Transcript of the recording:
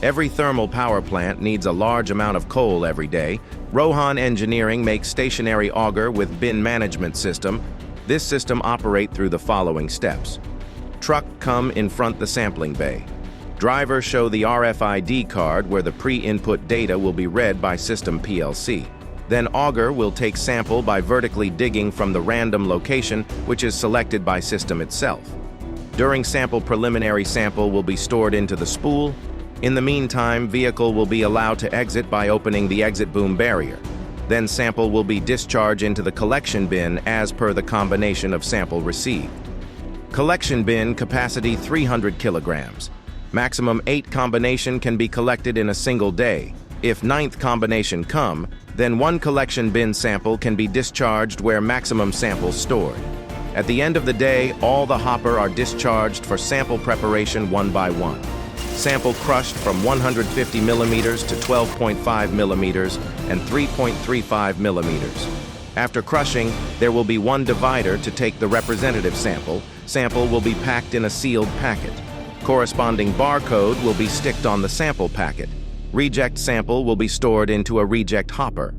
Every thermal power plant needs a large amount of coal every day. Rohan Engineering makes stationary auger with bin management system. This system operate through the following steps. Truck come in front the sampling bay. Driver show the RFID card where the pre-input data will be read by system PLC. Then auger will take sample by vertically digging from the random location which is selected by system itself. During sample, preliminary sample will be stored into the spool. In the meantime, vehicle will be allowed to exit by opening the exit boom barrier. Then sample will be discharged into the collection bin as per the combination of sample received. Collection bin capacity 300 kilograms. Maximum 8 combination can be collected in a single day. If 9th combination come, then 1 collection bin sample can be discharged where maximum sample stored. At the end of the day, all the hopper are discharged for sample preparation one by one. Sample crushed from 150 millimeters to 12.5 millimeters and 3.35 millimeters. After crushing, there will be one divider to take the representative sample. Sample will be packed in a sealed packet. Corresponding barcode will be sticked on the sample packet. Reject sample will be stored into a reject hopper.